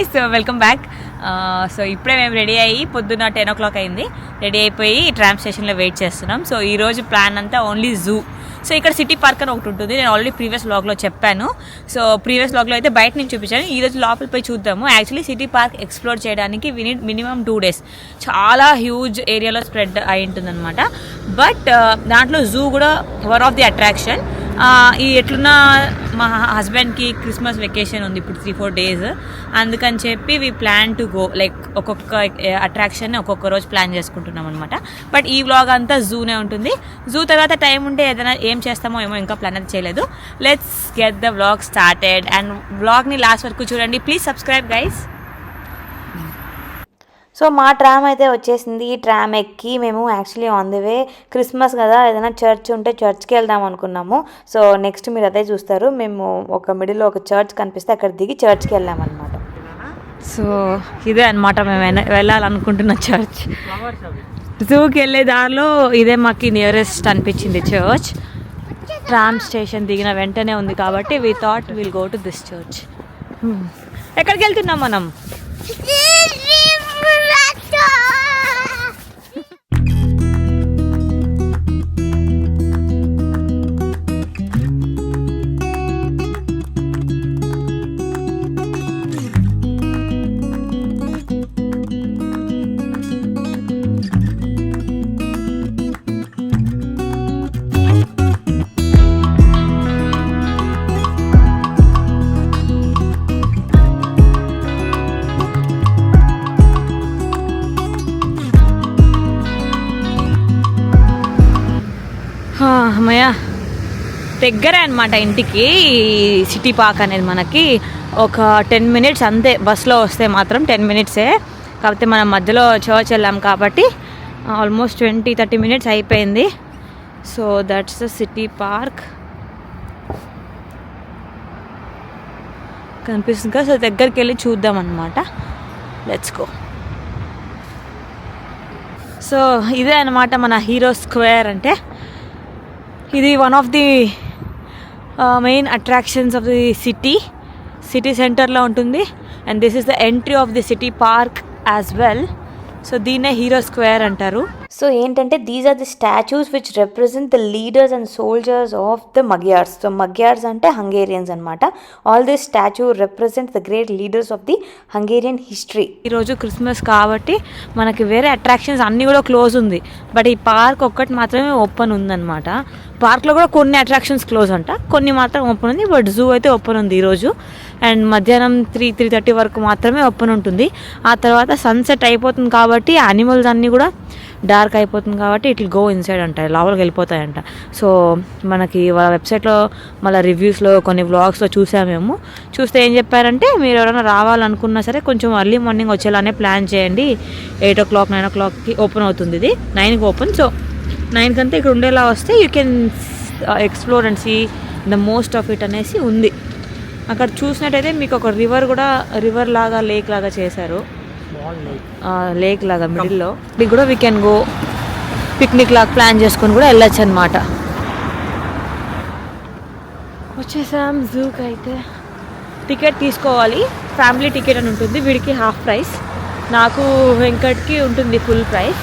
Guys, welcome back. So ఇప్పుడే మేము ready అయ్యి పొద్దున్న 10 o'clock అయింది. రెడీ అయిపోయి ట్రామ్ స్టేషన్లో వెయిట్ చేస్తున్నాం. సో ఈరోజు ప్లాన్ అంతా ఓన్లీ జూ. సో ఇక్కడ సిటీ పార్క్ అని ఒకటి ఉంటుంది. నేను ఆల్రెడీ ప్రీవియస్ వ్లాగ్లో చెప్పాను. సో ప్రీవియస్ వ్లాగ్లో అయితే బయట నుంచి చూపించాను. ఈరోజు లోపల పోయి చూద్దాము. యాక్చువల్లీ సిటీ పార్క్ ఎక్స్ప్లోర్ చేయడానికి వి నీడ్ మినిమం 2 days. చాలా హ్యూజ్ ఏరియాలో స్ప్రెడ్ అయి ఉంటుందన్నమాట. బట్ దాంట్లో జూ కూడా వన్ ఆఫ్ ది అట్రాక్షన్. ఈ ఎట్లున్నా మా హస్బెండ్కి క్రిస్మస్ వెకేషన్ ఉంది ఇప్పుడు 3-4 days. అందుకని చెప్పి we plan to go, like ఒక్కొక్క అట్రాక్షన్ ఒక్కొక్క రోజు ప్లాన్ చేసుకుంటున్నాం అనమాట. బట్ ఈ వ్లాగ్ అంతా జూనే ఉంటుంది. జూ తర్వాత టైం ఉంటే ఏదైనా ఏం చేస్తామో ఏమో ఇంకా ప్లాన్ అయితే చేయలేదు. Let's get the vlog started and వ్లాగ్ని లాస్ట్ వరకు చూడండి. Please subscribe guys. సో మా ట్రామ్ అయితే వచ్చేసింది. ఈ ట్రామ్ ఎక్కి మేము actually on the way, Christmas కదా, ఏదైనా చర్చ్ ఉంటే చర్చ్కి వెళ్దాం అనుకున్నాము. సో నెక్స్ట్ మీరు అదే చూస్తారు. మేము ఒక మిడిల్లో ఒక చర్చ్ కనిపిస్తే అక్కడ దిగి చర్చ్కి వెళ్ళామన్నమాట. సో ఇదే అనమాట మేము వెళ్ళాలనుకుంటున్న చర్చ్. జూకి వెళ్ళే దారిలో ఇదే మాకు నియరెస్ట్ అనిపించింది చర్చ్. ట్రామ్ స్టేషన్ దిగిన వెంటనే ఉంది కాబట్టి we thought will go to this church. ఎక్కడికి వెళ్తున్నాం మనం? అమ్మయ్య, దగ్గరే అనమాట ఇంటికి సిటీ పార్క్ అనేది. మనకి ఒక 10 minutes అంతే, బస్లో వస్తే మాత్రం 10 minutes. కాకపోతే మనం మధ్యలో చర్చ్ వెళ్ళాం కాబట్టి ఆల్మోస్ట్ 20-30 minutes అయిపోయింది. So that's the city park కనిపిస్తుంది కదా. సో దగ్గరికి వెళ్ళి చూద్దాం అనమాట. Let's go. సో ఇదే అనమాట మన హీరో స్క్వేర్ అంటే. ఇది one of the main attractions of the city సెంటర్లో ఉంటుంది. And this is the entry of the city park as well. So దీన్నే హీరో స్క్వేర్ అంటారు. సో ఏంటంటే these are the statues which represent the leaders and soldiers of the Magyars. So Magyars అంటే Hungarians అనమాట. All this statue represent the great leaders of the Hungarian history. ఈరోజు Christmas కాబట్టి మనకి వేరే attractions అన్నీ కూడా క్లోజ్ ఉంది. బట్ ఈ పార్క్ ఒక్కటి మాత్రమే ఓపెన్ ఉందన్నమాట. పార్క్లో కూడా కొన్ని అట్రాక్షన్స్ క్లోజ్ అంట, కొన్ని మాత్రం ఓపెన్ ఉంది. బట్ జూ అయితే ఓపెన్ ఉంది ఈరోజు. అండ్ మధ్యాహ్నం 3-3:30 వరకు మాత్రమే ఓపెన్ ఉంటుంది. ఆ తర్వాత సన్సెట్ అయిపోతుంది కాబట్టి యానిమల్స్ అన్నీ కూడా డార్క్ అయిపోతుంది కాబట్టి ఇట్ విల్ గో ఇన్సైడ్ అంట, లోపలికి వెళ్ళిపోతాయంట. సో మనకి వాళ్ళ వెబ్సైట్లో మళ్ళీ రివ్యూస్లో కొన్ని వ్లాగ్స్లో చూసామేమో. చూస్తే ఏం చెప్పారంటే, మీరు ఎవరైనా రావాలనుకున్నా సరే కొంచెం ఎర్లీ మార్నింగ్ వచ్చేలానే ప్లాన్ చేయండి. 8 o'clock 9 o'clockకి ఓపెన్ అవుతుంది. ఇది 9కి ఓపెన్. సో 9 కంటే ఇక్కడ ఉండేలా వస్తే you can explore and see the most of it అనేసి ఉంది. అక్కడ చూసినట్టయితే మీకు ఒక రివర్ లాగా లేక్ లాగా చేశారు. లేక్ లాగా మిడిల్లో. ఇది కూడా వీ కెన్ గో పిక్నిక్ లాగా ప్లాన్ చేసుకొని కూడా వెళ్ళొచ్చు అనమాట. వచ్చేసాం జూకి. అయితే టికెట్ తీసుకోవాలి. ఫ్యామిలీ టికెట్ అని ఉంటుంది. వీడికి half price, నాకు వెంకట్కి ఉంటుంది ఫుల్ ప్రైస్.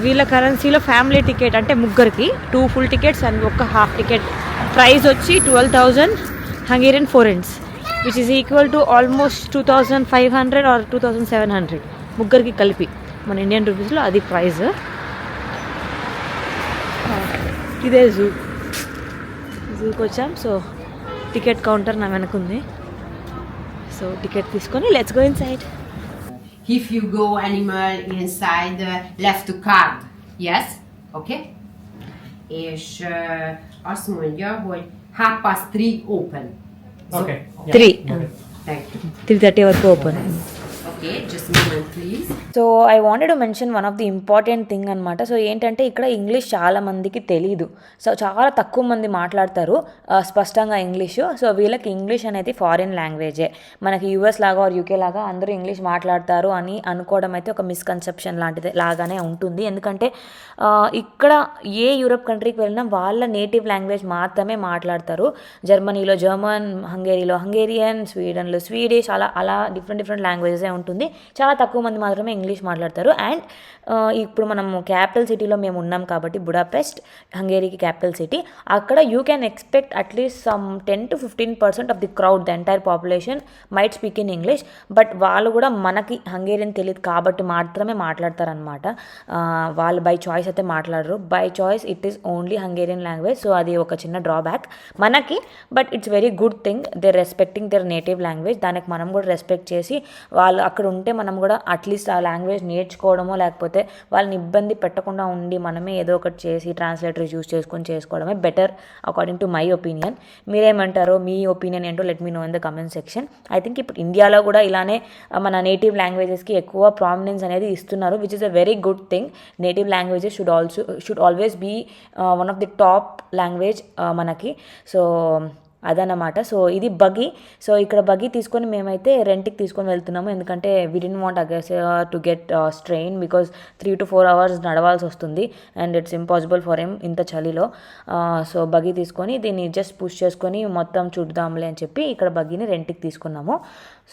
వీళ్ళ కరెన్సీలో ఫ్యామిలీ టికెట్ అంటే ముగ్గురికి 2 full tickets అండ్ ఒక half ticket ప్రైస్ వచ్చి 12,000 Hungarian forints, which is equal to almost 2,500 or 2,700 ముగ్గురికి కలిపి మన ఇండియన్ రూపీస్లో అది ప్రైస్. ఇదే జూకి వచ్చాం. సో టికెట్ కౌంటర్ నా వెనకుంది. సో టికెట్ తీసుకొని let's go inside. If you go animal inside, left card. Yes? Okay? És azt mondja, hogy 3:30 open. Okay. Yeah. 3. Okay. Thank you. 3:30 వరకు open. Okay, just a moment please. So I wanted to mention one of the important thing అనమాట. So ఏంటంటే ఇక్కడ English చాలా మందికి తెలియదు. So చాలా తక్కువ మంది మాట్లాడతారు స్పష్టంగా ఇంగ్లీషు. సో వీళ్ళకి ఇంగ్లీష్ అనేది ఫారిన్ లాంగ్వేజే. మనకి యూఎస్ లాగా ఆర్ యూకే లాగా అందరూ ఇంగ్లీష్ మాట్లాడతారు అని అనుకోవడం అయితే ఒక మిస్కన్సెప్షన్ లాంటిది లాగానే ఉంటుంది. ఎందుకంటే ఇక్కడ ఏ యూరప్ కంట్రీకి వెళ్ళినా వాళ్ళ నేటివ్ లాంగ్వేజ్ మాత్రమే మాట్లాడతారు. జర్మనీలో జర్మన్, హంగేరీలో హంగేరియన్, స్వీడన్లో స్వీడిష్, అలా డిఫరెంట్ లాంగ్వేజెసే ఉంటుంది. చాలా తక్కువ మంది మాత్రమే ఇంగ్లీష్ మాట్లాడతారు. అండ్ ఇప్పుడు మనము క్యాపిటల్ సిటీలో మేము ఉన్నాం కాబట్టి బుడాపెస్ట్ హంగేరీకి క్యాపిటల్ సిటీ, అక్కడ you can expect at least some 10-15% of the crowd, the entire population might speak in English. But వాళ్ళు కూడా మనకి హంగేరియన్ తెలియదు కాబట్టి మాత్రమే మాట్లాడతారనమాట. వాళ్ళు బై చాయిస్ అయితే మాట్లాడరు. By choice it is only Hungarian language. So అది ఒక చిన్న డ్రాబ్యాక్ మనకి. But it's very good thing they respecting their native language. దానికి మనం కూడా రెస్పెక్ట్ చేసి వాళ్ళు అక్కడ ఉంటే మనం కూడా అట్లీస్ట్ ఆ లాంగ్వేజ్ నేర్చుకోవడమో లేకపోతే వాళ్ళని ఇబ్బంది పెట్టకుండా ఉండి మనమే ఏదో ఒకటి చేసి ట్రాన్స్లేటర్ యూజ్ చేసుకోవడమే better according to my opinion. మీరేమంటారో, మీ ఒపీనియన్ ఏంటో let me know in the comment section. I think ఇప్పుడు ఇండియాలో కూడా ఇలానే మన నేటివ్ లాంగ్వేజెస్కి ఎక్కువ ప్రామినెన్స్ అనేది ఇస్తున్నారు, which is a very good thing. Native languages should always be one of the top language మనకి. సో అదన్నమాట. సో ఇది బగ్గీ. సో ఇక్కడ బగ్గీ తీసుకొని మేమైతే రెంట్కి తీసుకొని వెళ్తున్నాము. ఎందుకంటే we didn't want again to get strain because 3 to 4 hours నడవాల్సి వస్తుంది and it's impossible for him ఇంత చలిలో. సో బగ్గీ తీసుకొని దీన్ని జస్ట్ పుష్ చేసుకొని మొత్తం చూద్దాంలే అని చెప్పి ఇక్కడ బగ్గీని రెంట్కి తీసుకున్నాము.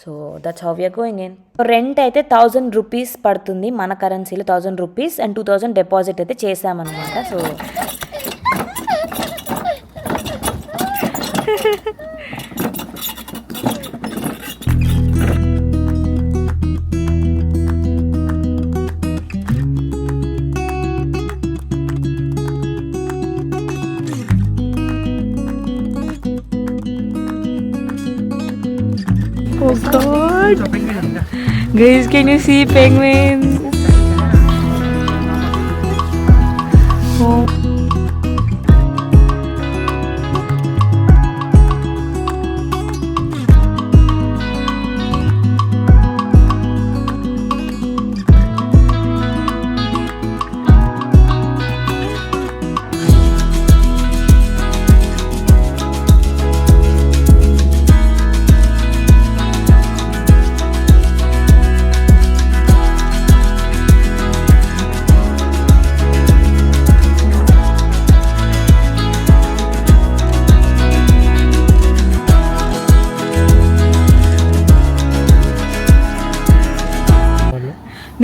So that's how we are going in. Rent అయితే 1000 rupees పడుతుంది మన కరెన్సీలో, 1000 rupees అండ్ 2000 డిపాజిట్ అయితే చేసామన్నమాట. So Oh God! Guys, can you see penguins? Oh.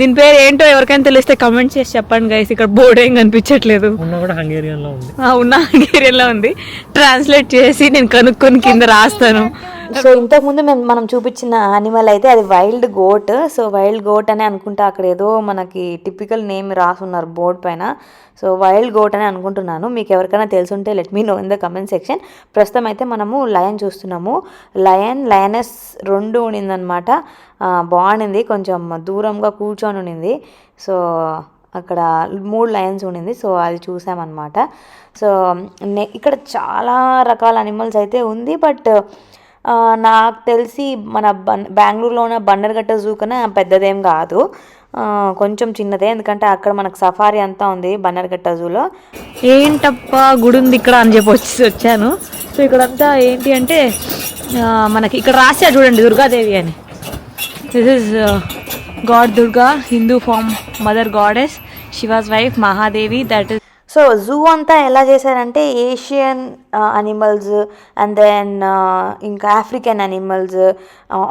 దీని పేరు ఏంటో ఎవరికైనా తెలిస్తే కమెంట్ చేసి చెప్పండి గైస్. ఇక్కడ బోర్డు ఏం కనిపించట్లేదు. ఉన్న హంగేరియన్లో ఉంది. ట్రాన్స్లేట్ చేసి నేను కనుక్కొని కింద రాస్తాను. సో ఇంతకుముందు మనం చూపించిన యానిమల్ అయితే అది wild goat. So wild goat అని అనుకుంటా, అక్కడ ఏదో మనకి టిపికల్ నేమ్ రాసున్నారు బోర్డ్ పైన. సో వైల్డ్ గోట్ అని అనుకుంటున్నాను. మీకు ఎవరికైనా తెలుసుంటే let me know in the comment section. ప్రస్తుతం అయితే మనము లయన్ చూస్తున్నాము. లయనెస్ 2 ఉండిందనమాట. బాగుండింది, కొంచెం దూరంగా కూర్చొని ఉండింది. సో అక్కడ 3 లయన్స్ ఉండింది. సో అది చూసామన్నమాట. సో ఇక్కడ చాలా రకాల అనిమల్స్ అయితే ఉంది. బట్ నాకు తెలిసి మన బెంగళూరులో ఉన్న బండర్గట్ట జూ కన్నా పెద్దదేం కాదు, కొంచెం చిన్నదే. ఎందుకంటే అక్కడ మనకు సఫారీ అంతా ఉంది బండర్గట్ట జూలో. ఏంటప్ప గుడి ఉంది ఇక్కడ అని చెప్పి వచ్చాను. సో ఇక్కడంతా ఏంటి అంటే మనకి ఇక్కడ రాశారు చూడండి, దుర్గాదేవి అని. This is God Durga, Hindu form mother goddess, she was wife Mahadevi. That is so zoo అంతా ఎలా చేశారంటే ఏషియన్ అనిమల్స్ అండ్ దెన్ ఇంకా ఆఫ్రికన్ అనిమల్స్,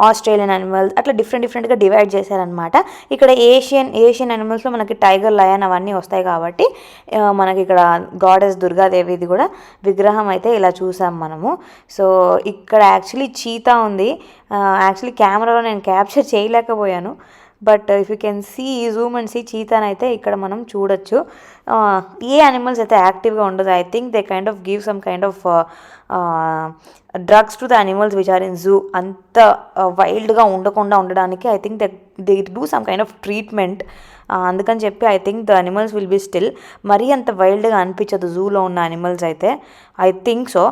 ఆస్ట్రేలియన్ అనిమల్స్, అట్లా డిఫరెంట్గా డివైడ్ చేశారనమాట. ఇక్కడ ఏషియన్ అనిమల్స్లో మనకి టైగర్, లయన్ అవన్నీ వస్తాయి కాబట్టి మనకి ఇక్కడ గాడెస్ దుర్గాదేవిది కూడా విగ్రహం అయితే ఇలా చూసాం మనము. సో ఇక్కడ యాక్చువల్లీ చీతా ఉంది. యాక్చువల్లీ కెమెరాలో నేను క్యాప్చర్ చేయలేకపోయాను. But if you can see zoom and see చీతానైతే ఇక్కడ మనం చూడొచ్చు. ఏ యానిమల్స్ అయితే యాక్టివ్గా ఉండదు. I think they kind of give some kind of drugs to the animals which are in zoo. అంత వైల్డ్గా ఉండకుండా ఉండడానికి I think they do some kind of treatment. అందుకని చెప్పి I think the animals will be still. మరీ అంత వైల్డ్గా అనిపించదు జూలో ఉన్న అనిమల్స్ అయితే. I think so.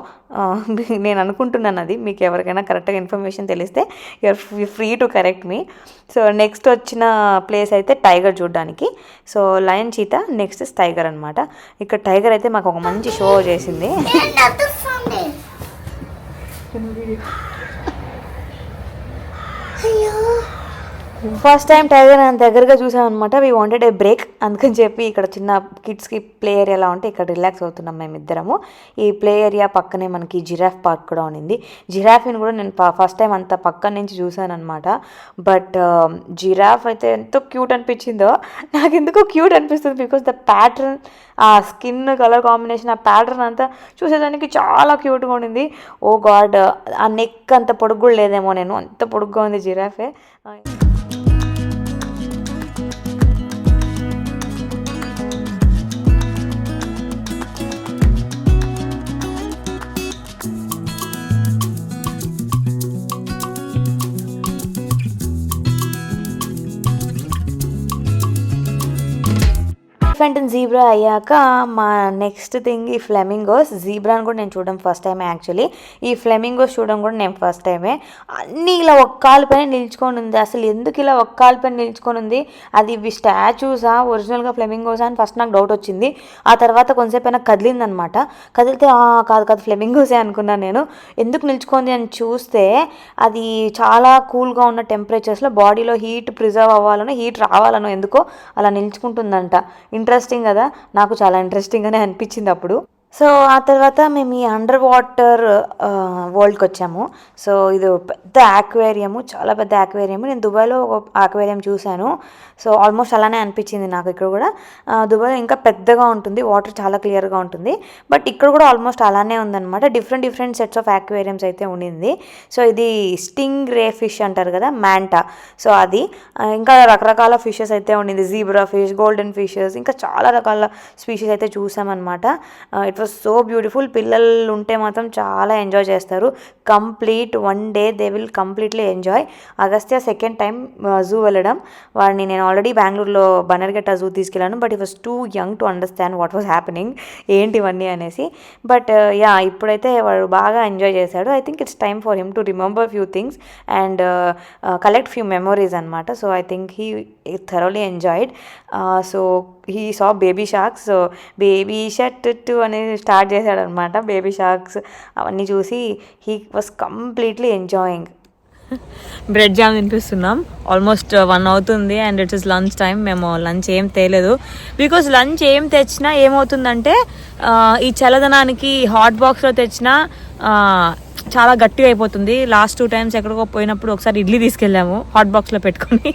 నేను అనుకుంటున్నాను అది. మీకు ఎవరికైనా కరెక్ట్గా ఇన్ఫర్మేషన్ తెలిస్తే you're free to correct me. So next వచ్చిన ప్లేస్ అయితే టైగర్ చూడడానికి. So lion, cheetah, next tiger అనమాట. ఇక్కడ టైగర్ అయితే మాకు ఒక మంచి షో చేసింది. ఫస్ట్ టైం టైగర్ నేను దగ్గరగా చూసామన్నమాట. We wanted a break. అందుకని చెప్పి ఇక్కడ చిన్న కిడ్స్కి ప్లే ఏరియా ఎలా ఉంటే ఇక్కడ రిలాక్స్ అవుతున్నాం మేమిద్దరము. ఈ ప్లే ఏరియా పక్కనే మనకి జిరాఫ్ పార్క్ కూడా ఉండింది. జిరాఫ్ని కూడా నేను ఫస్ట్ టైం అంత పక్కన నుంచి చూసాను అనమాట. బట్ జిరాఫ్ అయితే ఎంతో క్యూట్ అనిపించిందో. నాకు ఎందుకో క్యూట్ అనిపిస్తుంది బికాస్ ద ప్యాటర్న్, ఆ స్కిన్ కలర్ కాంబినేషన్, ఆ ప్యాటర్న్ అంతా చూసేదానికి చాలా క్యూట్గా ఉండింది. ఓ గాడ్, ఆ నెక్ అంత పొడుగు కూడా లేదేమో, నేను అంత పొడుగ్గా ఉంది జిరాఫే. ఎలిఫెంట్ అండ్ జీబ్రా అయ్యాక మా నెక్స్ట్ థింగ్ ఈ ఫ్లెమింగోస్. జీబ్రాని కూడా నేను చూడడం ఫస్ట్ టైమే యాక్చువల్లీ. ఈ ఫ్లెమింగోస్ చూడడం కూడా నేను ఫస్ట్ టైమే. అన్నీ ఇలా ఒక్క కాలుపైన నిల్చుకొని ఉంది. అసలు ఎందుకు ఇలా ఒక్క కాలుపైన నిల్చుకొని ఉంది? అది ఇవి స్టాచ్యూసా, ఒరిజినల్గా ఫ్లెమింగోసా అని ఫస్ట్ నాకు డౌట్ వచ్చింది. ఆ తర్వాత కొంతసేపు అయినా కదిలిందనమాట. కదిలితే కాదు ఫ్లెమింగోసే అనుకున్నాను నేను. ఎందుకు నిల్చుకుంది అని చూస్తే అది చాలా కూల్గా ఉన్న టెంపరేచర్స్లో బాడీలో హీట్ ప్రిజర్వ్ అవ్వాలనో హీట్ రావాలనో ఎందుకో అలా నిల్చుకుంటుందంట. ఇంట్రెస్టింగ్ కదా, నాకు చాలా ఇంట్రెస్టింగ్గానే అనిపించింది అప్పుడు. సో ఆ తర్వాత మేము ఈ అండర్ వాటర్ వరల్డ్కి వచ్చాము. సో ఇది పెద్ద ఆక్వేరియము, చాలా పెద్ద ఆక్వేరియము. నేను దుబాయ్లో ఒక ఆక్వేరియం చూశాను. సో ఆల్మోస్ట్ అలానే అనిపించింది నాకు ఇక్కడ కూడా. దుబాయ్లో ఇంకా పెద్దగా ఉంటుంది, వాటర్ చాలా క్లియర్గా ఉంటుంది. బట్ ఇక్కడ కూడా ఆల్మోస్ట్ అలానే ఉందన్నమాట. డిఫరెంట్ సెట్స్ ఆఫ్ ఆక్వేరియమ్స్ అయితే ఉండింది. సో ఇది స్టింగ్ రే ఫిష్ అంటారు కదా, మ్యాంటా. సో అది ఇంకా రకరకాల ఫిషెస్ అయితే ఉండింది. జీబ్రా ఫిష్, గోల్డెన్ ఫిషెస్, ఇంకా చాలా రకాల స్పీషీస్ అయితే చూసామన్నమాట. It was so beautiful. పిల్లలు ఉంటే మాత్రం చాలా ఎంజాయ్ చేస్తారు. Complete 1 day they will completely enjoy. Agastya second time zoo వెళ్ళడం. వాడిని నేను ఆల్రెడీ బెంగళూరులో బనర్ఘట్ట జూ తీసుకెళ్ళాను. But he was too young to understand what was happening, ఏంటి ఇవన్నీ అనేసి. బట్ ఇప్పుడైతే వాడు బాగా ఎంజాయ్ చేశాడు. I think it's time for him to remember few things and collect few memories అనమాట. So I think he thoroughly enjoyed. So he saw baby sharks. So baby shark అనేది start చేశాడు అనమాట. Baby sharks అవన్నీ చూసి he was completely enjoying. Bread jam తినిపిస్తున్నాం. Almost 1 అవుతుంది and it's is lunch time. మేము lunch ఏం తేలేదు బికాజ్ లంచ్ ఏం తెచ్చినా ఏమవుతుందంటే ఈ చల్లదనానికి హాట్ బాక్స్లో తెచ్చినా చాలా గట్టిగా అయిపోతుంది. లాస్ట్ 2 times ఎక్కడికో పోయినప్పుడు ఒకసారి ఇడ్లీ తీసుకెళ్ళాము హాట్ బాక్స్లో పెట్టుకొని.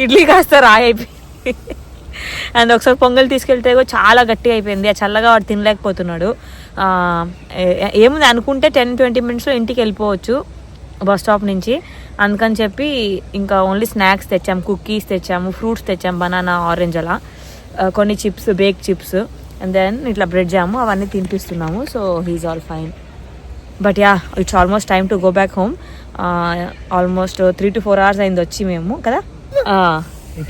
ఇడ్లీ కాస్త రాయి అయిపోయింది. అండ్ ఒకసారి పొంగల్ తీసుకెళ్తే చాలా గట్టిగా అయిపోయింది. ఆ చల్లగా వాడు తినలేకపోతున్నాడు. ఏముంది అనుకుంటే 10-20 minutesలో ఇంటికి వెళ్ళిపోవచ్చు బస్ స్టాప్ నుంచి. అందుకని చెప్పి ఇంకా ఓన్లీ స్నాక్స్ తెచ్చాము, కుకీస్ తెచ్చాము, ఫ్రూట్స్ తెచ్చాము, బనానా, ఆరెంజ్, అలా కొన్ని chips, bake chips, and then ఇట్లా బ్రెడ్ జాము అవన్నీ తినిపిస్తున్నాము. So he is all fine. But it's almost time to go back home. Almost 3 to 4 hours అయింది వచ్చి మేము కదా.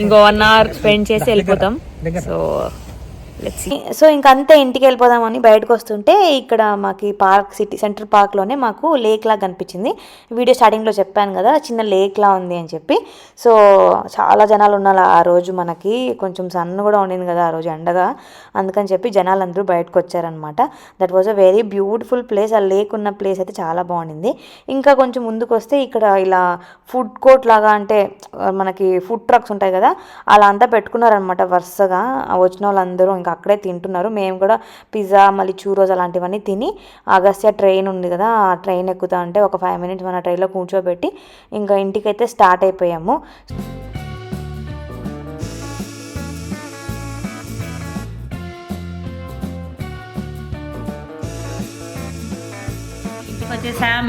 ఇంకో 1 hour స్పెండ్ చేసి వెళ్ళిపోతాం. సో ఇంకంతే ఇంటికి వెళ్ళిపోదామని బయటకు వస్తుంటే ఇక్కడ మాకు పార్క్, సిటీ సెంట్రల్ పార్క్లోనే మాకు లేక్ లాగా కనిపించింది. వీడియో స్టార్టింగ్లో చెప్పాను కదా చిన్న లేక్ లా ఉంది అని చెప్పి. సో చాలా జనాలు ఉన్నారు ఆ రోజు. మనకి కొంచెం సన్ కూడా ఉండింది కదా ఆ రోజు, ఎండగా. అందుకని చెప్పి జనాలు అందరూ బయటకు వచ్చారనమాట. That was a very beautiful place. ఆ లేక్ ఉన్న ప్లేస్ అయితే చాలా బాగుండింది. ఇంకా కొంచెం ముందుకు వస్తే ఇక్కడ ఇలా ఫుడ్ కోర్ట్ లాగా, అంటే మనకి ఫుడ్ ట్రక్స్ ఉంటాయి కదా, అలా అంతా పెట్టుకున్నారనమాట వరుసగా. వచ్చిన వాళ్ళందరూ ఇంకా అక్కడే తింటున్నారు. మేము కూడా పిజ్జా, మళ్ళీ చూరోస్ అలాంటివన్నీ తిని అగస్త్య ట్రైన్ ఉంది కదా, ఆ ట్రైన్ ఎక్కుతా అంటే ఒక 5 minutes మన ట్రైన్లో కూర్చోబెట్టి ఇంకా ఇంటికైతే స్టార్ట్ అయిపోయాము.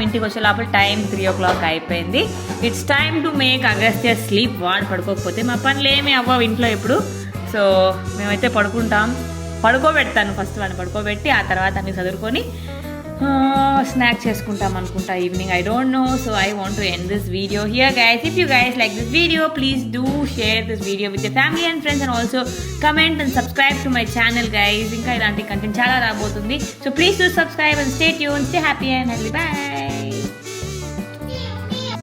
ఇంటికి వచ్చే లోపల టైం 3 o'clock అయిపోయింది. It's time to make Agastya sleep. వాడు పడుకోకపోతే మా పనులు ఏమీ అవ్వవు ఇంట్లో ఎప్పుడు. సో మేమైతే పడుకుంటాం. పడుకోబెడతాను. ఫస్ట్ వాడిని పడుకోబెట్టి ఆ తర్వాత అన్ని చదువుకొని స్నాక్ చేసుకుంటాం అనుకుంటా evening. I don't know, so I want to end this video here, guys. If you guys like this video, please do share this video with your family and friends, and also comment and subscribe to my channel, guys. ఇంకా ఇలాంటి content చాలా రాబోతుంది. So please do subscribe and stay tuned, stay happy and healthy. Bye.